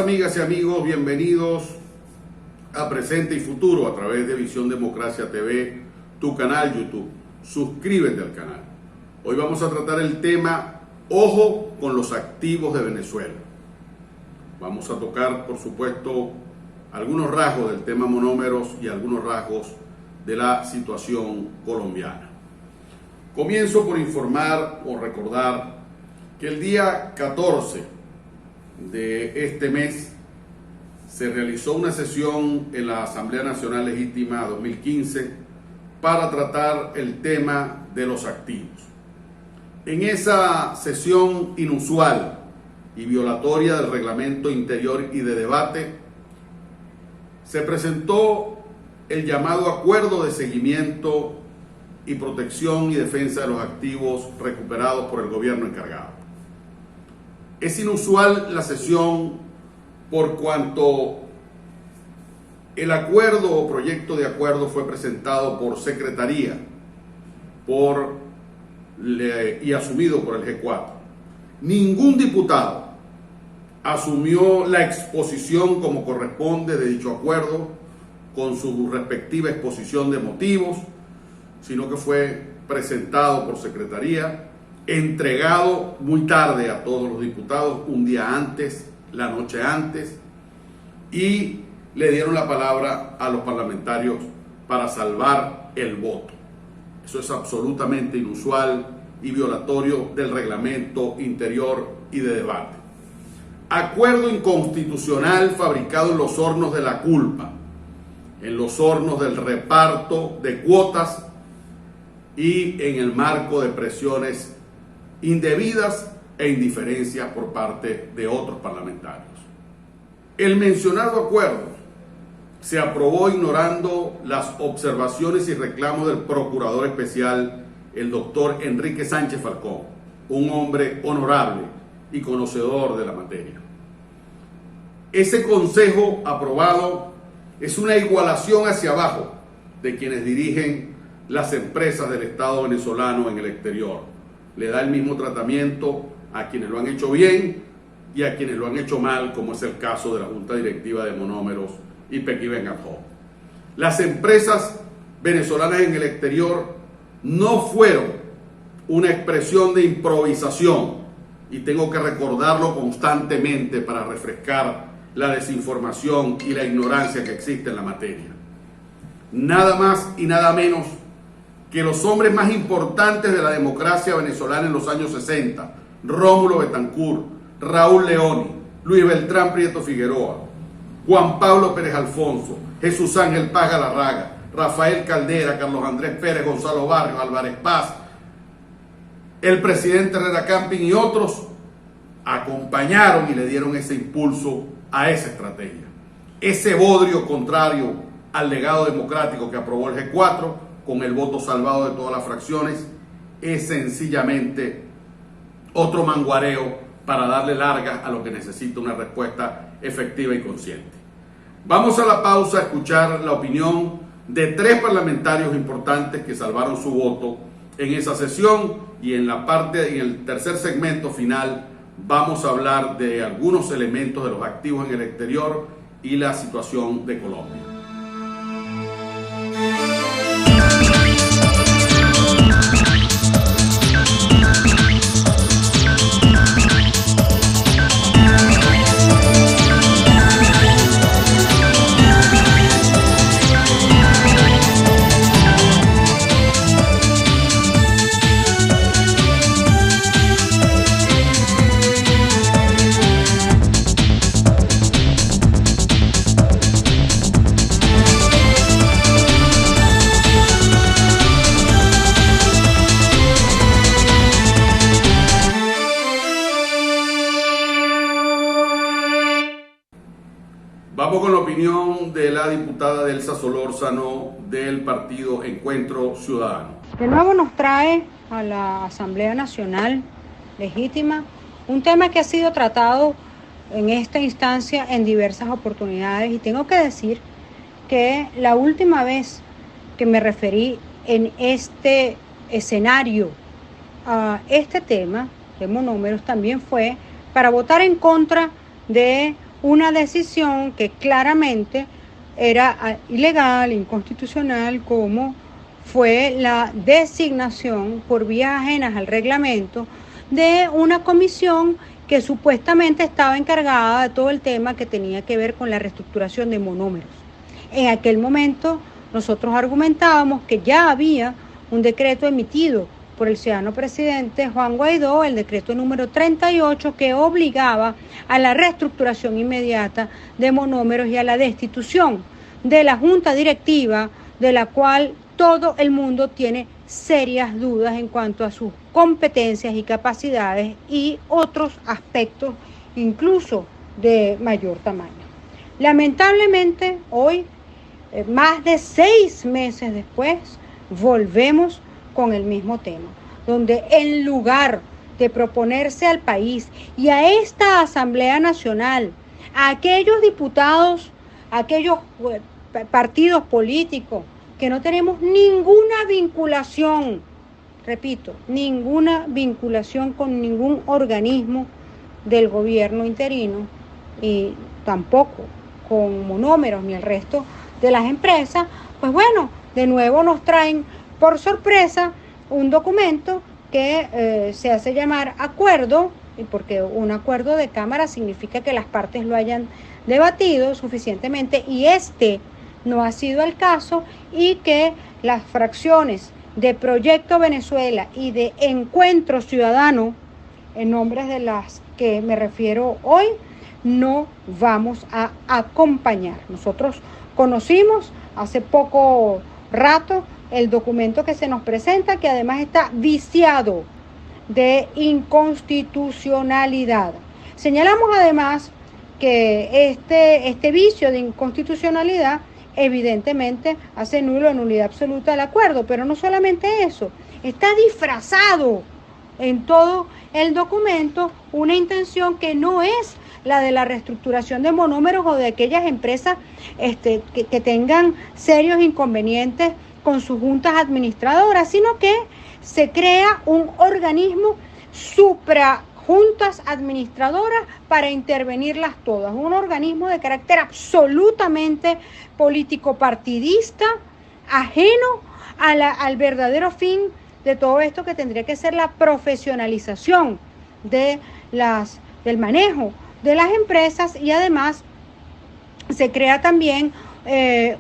amigas y amigos, bienvenidos a Presente y Futuro a través de Visión Democracia TV, tu canal YouTube. Suscríbete al canal. Hoy vamos a tratar el tema Ojo con los activos de Venezuela. Vamos a tocar, por supuesto, algunos rasgos del tema monómeros y algunos rasgos de la situación colombiana. Comienzo por informar o recordar que el día 14 de este mes se realizó una sesión en la Asamblea Nacional Legítima 2015 para tratar el tema de los activos. En esa sesión inusual y violatoria del reglamento interior y de debate, se presentó el llamado Acuerdo de Seguimiento y Protección y Defensa de los Activos recuperados por el gobierno encargado. Es inusual la sesión por cuanto el acuerdo o proyecto de acuerdo fue presentado por Secretaría y asumido por el G4. Ningún diputado asumió la exposición como corresponde de dicho acuerdo con su respectiva exposición de motivos, sino que fue presentado por Secretaría, entregado muy tarde a todos los diputados, un día antes, la noche antes, y le dieron la palabra a los parlamentarios para salvar el voto. Eso es absolutamente inusual y violatorio del reglamento interior y de debate. Acuerdo inconstitucional fabricado en los hornos de la culpa, en los hornos del reparto de cuotas y en el marco de presiones indebidas e indiferencias por parte de otros parlamentarios. El mencionado acuerdo se aprobó ignorando las observaciones y reclamos del procurador especial, el doctor Enrique Sánchez Falcón, un hombre honorable y conocedor de la materia. Ese consejo aprobado es una igualación hacia abajo de quienes dirigen las empresas del Estado venezolano en el exterior. Le da el mismo tratamiento a quienes lo han hecho bien y a quienes lo han hecho mal, como es el caso de la Junta Directiva de Monómeros y Pequiven ad hoc. Las empresas venezolanas en el exterior no fueron una expresión de improvisación, y tengo que recordarlo constantemente para refrescar la desinformación y la ignorancia que existe en la materia. Nada más y nada menos que los hombres más importantes de la democracia venezolana en los años 60, Rómulo Betancourt, Raúl Leoni, Luis Beltrán Prieto Figueroa, Juan Pablo Pérez Alfonso, Jesús Ángel Paz Galarraga, Rafael Caldera, Carlos Andrés Pérez, Gonzalo Barrios, Álvarez Paz, el presidente Herrera Camping y otros acompañaron y le dieron ese impulso a esa estrategia. Ese bodrio contrario al legado democrático que aprobó el G4 con el voto salvado de todas las fracciones es sencillamente otro manguareo para darle larga a lo que necesita una respuesta efectiva y consciente. Vamos a la pausa a escuchar la opinión de 3 parlamentarios importantes que salvaron su voto en esa sesión, y en el tercer segmento final vamos a hablar de algunos elementos de los activos en el exterior y la situación de Colombia. Vamos con la opinión de la diputada Delsa Solórzano del partido Encuentro Ciudadano. De nuevo nos trae a la Asamblea Nacional Legítima un tema que ha sido tratado en esta instancia en diversas oportunidades, y tengo que decir que la última vez que me referí en este escenario a este tema de monómeros también fue para votar en contra de una decisión que claramente era ilegal, inconstitucional, como fue la designación por vías ajenas al reglamento de una comisión que supuestamente estaba encargada de todo el tema que tenía que ver con la reestructuración de monómeros. En aquel momento nosotros argumentábamos que ya había un decreto emitido por el ciudadano presidente Juan Guaidó, el decreto número 38, que obligaba a la reestructuración inmediata de monómeros y a la destitución de la junta directiva, de la cual todo el mundo tiene serias dudas en cuanto a sus competencias y capacidades y otros aspectos incluso de mayor tamaño. Lamentablemente hoy, más de 6 meses después, volvemos con el mismo tema, donde en lugar de proponerse al país y a esta Asamblea Nacional, a aquellos diputados, a aquellos partidos políticos que no tenemos ninguna vinculación, repito, ninguna vinculación con ningún organismo del gobierno interino y tampoco con monómeros ni el resto de las empresas, pues bueno, de nuevo nos traen por sorpresa un documento que se hace llamar acuerdo, porque un acuerdo de Cámara significa que las partes lo hayan debatido suficientemente y este no ha sido el caso, y que las fracciones de Proyecto Venezuela y de Encuentro Ciudadano, en nombres de las que me refiero hoy, no vamos a acompañar. Nosotros conocimos hace poco rato el documento que se nos presenta, que además está viciado de inconstitucionalidad. Señalamos además que este vicio de inconstitucionalidad evidentemente hace nulo, nulidad absoluta del acuerdo, pero no solamente eso, está disfrazado en todo el documento una intención que no es la de la reestructuración de monómeros o de aquellas empresas que tengan serios inconvenientes con sus juntas administradoras, sino que se crea un organismo juntas administradoras para intervenirlas todas, un organismo de carácter absolutamente político partidista, ajeno al verdadero fin de todo esto, que tendría que ser la profesionalización del manejo de las empresas, y además se crea también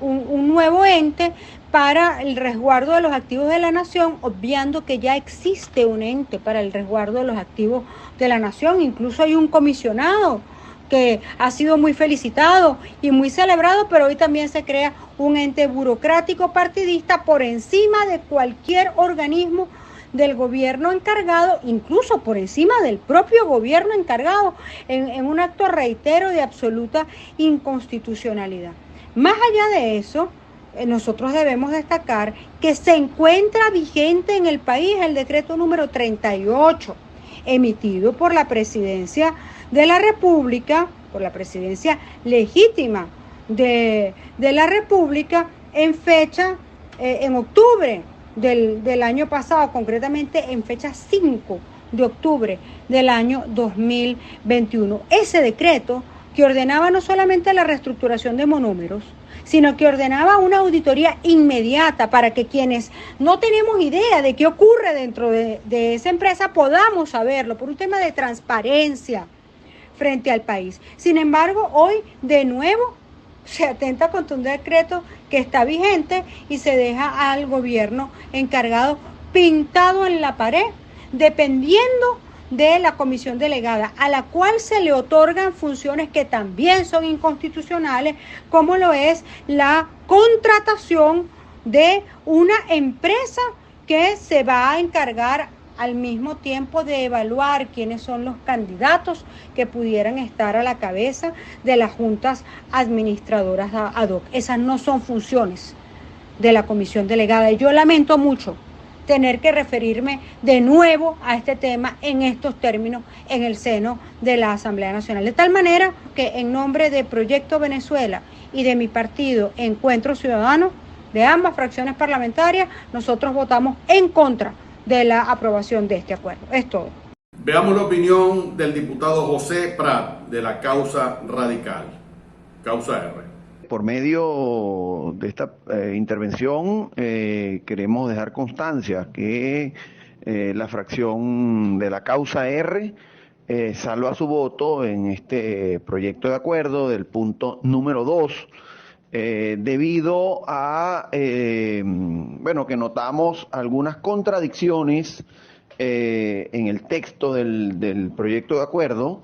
un nuevo ente para el resguardo de los activos de la nación, obviando que ya existe un ente para el resguardo de los activos de la nación. Incluso hay un comisionado que ha sido muy felicitado y muy celebrado, pero hoy también se crea un ente burocrático partidista por encima de cualquier organismo del gobierno encargado, incluso por encima del propio gobierno encargado, en un acto, reitero, de absoluta inconstitucionalidad. Más allá de eso, nosotros debemos destacar que se encuentra vigente en el país el decreto número 38, emitido por la Presidencia de la República, por la Presidencia legítima de la República, en fecha, en octubre del año pasado, concretamente en fecha 5 de octubre del año 2021. Ese decreto que ordenaba no solamente la reestructuración de monómeros, sino que ordenaba una auditoría inmediata para que quienes no tenemos idea de qué ocurre dentro de esa empresa podamos saberlo, por un tema de transparencia frente al país. Sin embargo, hoy de nuevo se atenta contra un decreto que está vigente y se deja al gobierno encargado pintado en la pared, dependiendo de la comisión delegada, a la cual se le otorgan funciones que también son inconstitucionales, como lo es la contratación de una empresa que se va a encargar al mismo tiempo de evaluar quiénes son los candidatos que pudieran estar a la cabeza de las juntas administradoras ad hoc. Esas no son funciones de la comisión delegada, y yo lamento mucho tener que referirme de nuevo a este tema en estos términos en el seno de la Asamblea Nacional. De tal manera que en nombre de Proyecto Venezuela y de mi partido Encuentro Ciudadano, de ambas fracciones parlamentarias, nosotros votamos en contra de la aprobación de este acuerdo. Es todo. Veamos la opinión del diputado José Prat de la Causa Radical, Causa R. Por medio de esta intervención queremos dejar constancia que la fracción de la Causa R salva su voto en este proyecto de acuerdo del punto número 2, debido a que notamos algunas contradicciones en el texto del proyecto de acuerdo.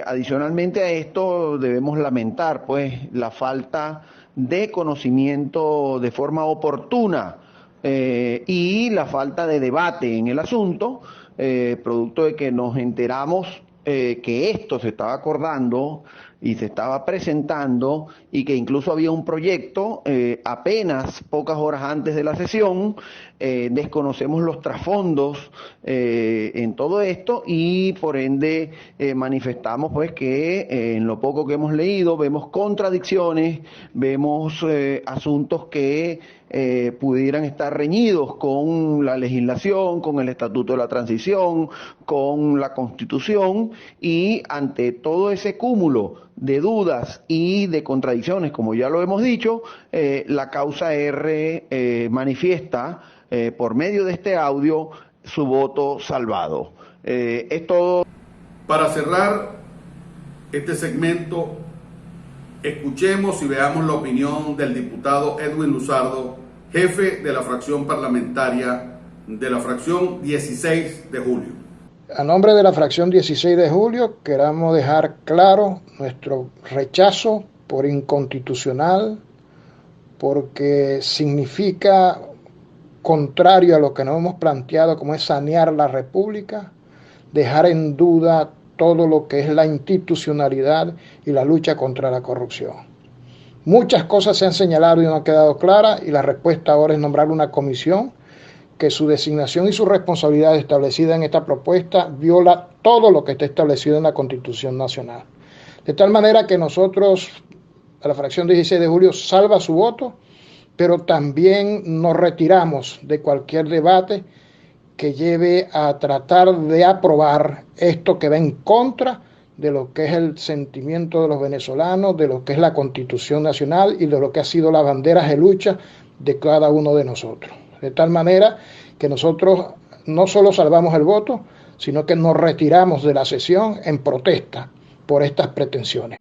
Adicionalmente a esto debemos lamentar pues la falta de conocimiento de forma oportuna y la falta de debate en el asunto, producto de que nos enteramos que esto se estaba acordando y se estaba presentando y que incluso había un proyecto apenas pocas horas antes de la sesión. Desconocemos los trasfondos en todo esto y por ende manifestamos pues que en lo poco que hemos leído vemos contradicciones, vemos asuntos que pudieran estar reñidos con la legislación, con el Estatuto de la Transición, con la Constitución, y ante todo ese cúmulo de dudas y de contradicciones, como ya lo hemos dicho, la Causa R manifiesta por medio de este audio su voto salvado. Es todo. Para cerrar este segmento, escuchemos y veamos la opinión del diputado Edwin Luzardo, jefe de la fracción parlamentaria de la fracción 16 de julio. A nombre de la fracción 16 de julio, queremos dejar claro nuestro rechazo por inconstitucional, porque significa contrario a lo que nos hemos planteado, como es sanear la República, dejar en duda todo lo que es la institucionalidad y la lucha contra la corrupción. Muchas cosas se han señalado y no han quedado claras, y la respuesta ahora es nombrar una comisión que su designación y su responsabilidad establecida en esta propuesta viola todo lo que está establecido en la Constitución Nacional. De tal manera que nosotros, a la fracción 16 de julio, salva su voto, pero también nos retiramos de cualquier debate que lleve a tratar de aprobar esto que va en contra de lo que es el sentimiento de los venezolanos, de lo que es la Constitución Nacional y de lo que ha sido las banderas de lucha de cada uno de nosotros. De tal manera que nosotros no solo salvamos el voto, sino que nos retiramos de la sesión en protesta por estas pretensiones.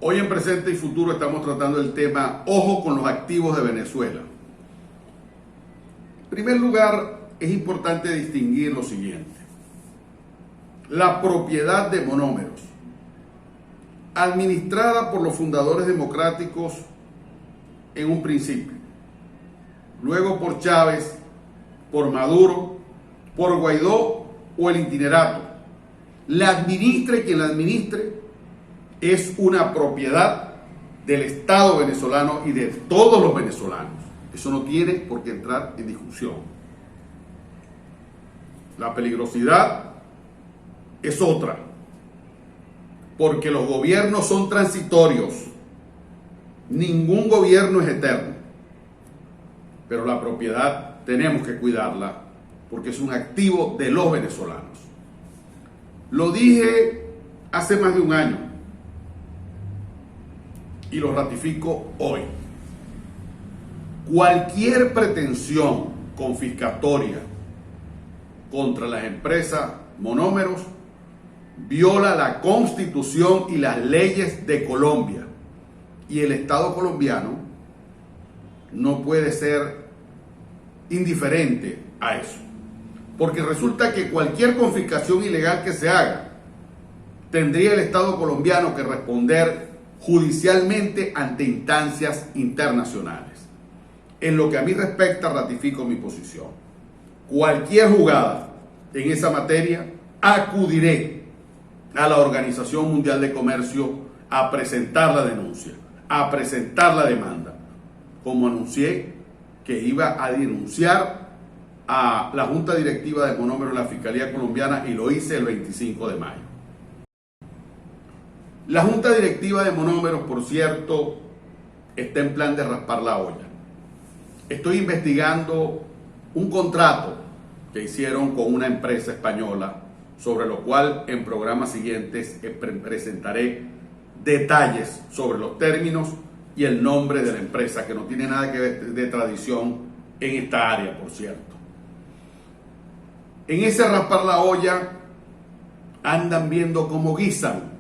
Hoy en Presente y Futuro estamos tratando el tema ojo con los activos de Venezuela. En primer lugar, es importante distinguir lo siguiente. La propiedad de monómeros, administrada por los fundadores democráticos en un principio, luego por Chávez, por Maduro, por Guaidó o el itinerato, la administre quien la administre, es una propiedad del Estado venezolano y de todos los venezolanos. Eso no tiene por qué entrar en discusión. La peligrosidad es otra, porque los gobiernos son transitorios. Ningún gobierno es eterno, pero la propiedad tenemos que cuidarla porque es un activo de los venezolanos. Lo dije hace más de un año y lo ratifico hoy. Cualquier pretensión confiscatoria contra las empresas monómeros viola la Constitución y las leyes de Colombia, y el Estado colombiano no puede ser indiferente a eso, porque resulta que cualquier confiscación ilegal que se haga tendría el Estado colombiano que responder judicialmente ante instancias internacionales. En lo que a mí respecta, ratifico mi posición. Cualquier jugada en esa materia, acudiré a la Organización Mundial de Comercio a presentar la denuncia, a presentar la demanda, como anuncié que iba a denunciar a la Junta Directiva de Monómeros en la Fiscalía Colombiana, y lo hice el 25 de mayo. La Junta Directiva de Monómeros, por cierto, está en plan de raspar la olla. Estoy investigando un contrato que hicieron con una empresa española, sobre lo cual en programas siguientes presentaré detalles sobre los términos y el nombre de la empresa, que no tiene nada que ver de tradición en esta área, por cierto. En ese raspar la olla andan viendo cómo guisan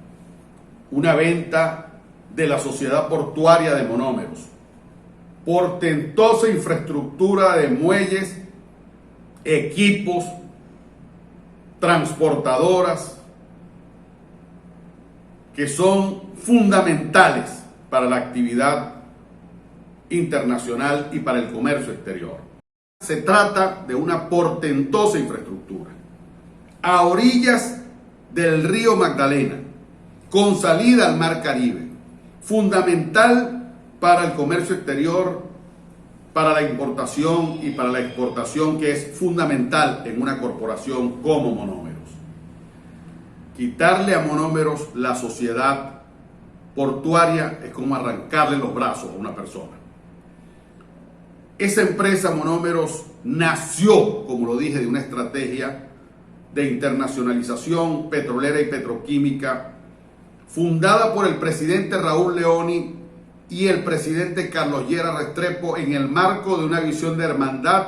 una venta de la Sociedad Portuaria de Monómeros, portentosa infraestructura de muelles, equipos, transportadoras, que son fundamentales para la actividad internacional y para el comercio exterior. Se trata de una portentosa infraestructura a orillas del río Magdalena, con salida al Mar Caribe, fundamental para el comercio exterior, para la importación y para la exportación, que es fundamental en una corporación como Monómeros. Quitarle a Monómeros la sociedad portuaria es como arrancarle los brazos a una persona. Esa empresa Monómeros nació, como lo dije, de una estrategia de internacionalización petrolera y petroquímica fundada por el presidente Raúl Leoni y el presidente Carlos Llera Restrepo, en el marco de una visión de hermandad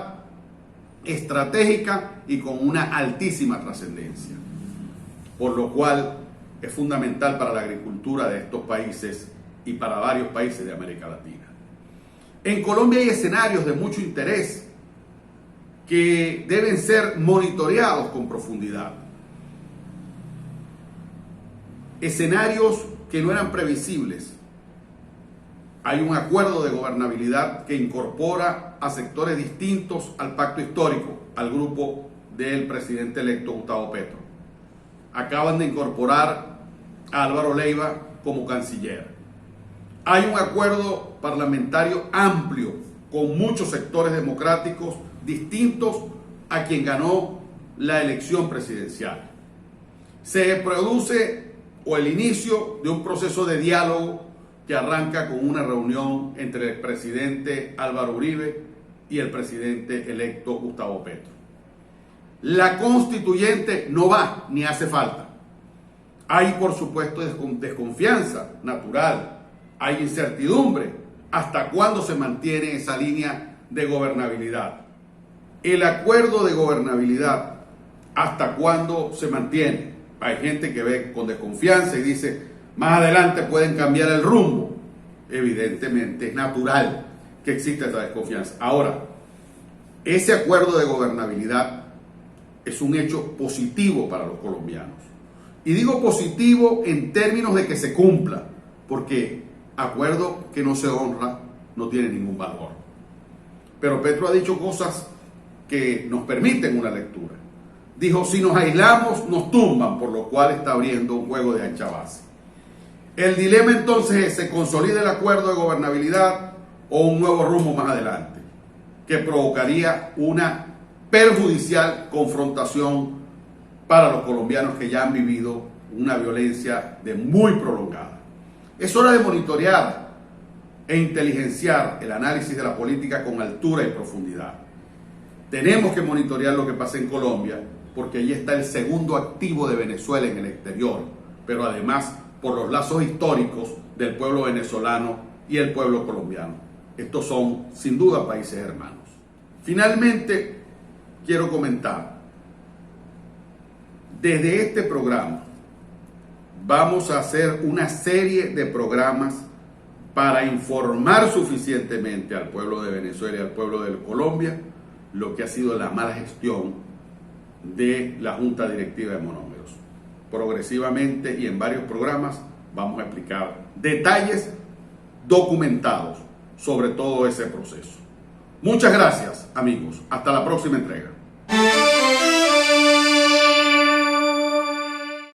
estratégica y con una altísima trascendencia, por lo cual es fundamental para la agricultura de estos países y para varios países de América Latina. En Colombia hay escenarios de mucho interés que deben ser monitoreados con profundidad. Escenarios que no eran previsibles. Hay un acuerdo de gobernabilidad que incorpora a sectores distintos al pacto histórico, al grupo del presidente electo Gustavo Petro. Acaban de incorporar a Álvaro Leiva como canciller. Hay un acuerdo parlamentario amplio con muchos sectores democráticos distintos a quien ganó la elección presidencial. Se produce el inicio de un proceso de diálogo que arranca con una reunión entre el presidente Álvaro Uribe y el presidente electo Gustavo Petro. La constituyente no va ni hace falta. Hay, por supuesto, desconfianza natural, hay incertidumbre. ¿Hasta cuándo se mantiene esa línea de gobernabilidad? El acuerdo de gobernabilidad, ¿hasta cuándo se mantiene? Hay gente que ve con desconfianza y dice, más adelante pueden cambiar el rumbo. Evidentemente es natural que exista esa desconfianza. Ahora, ese acuerdo de gobernabilidad es un hecho positivo para los colombianos. Y digo positivo en términos de que se cumpla, porque acuerdo que no se honra no tiene ningún valor. Pero Petro ha dicho cosas que nos permiten una lectura. Dijo, si nos aislamos, nos tumban, por lo cual está abriendo un juego de ancha base. El dilema entonces es, ¿se consolida el acuerdo de gobernabilidad o un nuevo rumbo más adelante? Que provocaría una perjudicial confrontación para los colombianos que ya han vivido una violencia de muy prolongada. Es hora de monitorear e inteligenciar el análisis de la política con altura y profundidad. Tenemos que monitorear lo que pasa en Colombia, porque allí está el segundo activo de Venezuela en el exterior, pero además por los lazos históricos del pueblo venezolano y el pueblo colombiano. Estos son, sin duda, países hermanos. Finalmente, quiero comentar, desde este programa vamos a hacer una serie de programas para informar suficientemente al pueblo de Venezuela y al pueblo de Colombia lo que ha sido la mala gestión de la Junta Directiva de Monómeros. progresivamente y en varios programas vamos a explicar detalles documentados sobre todo ese proceso. Muchas gracias, amigos. Hasta la próxima entrega.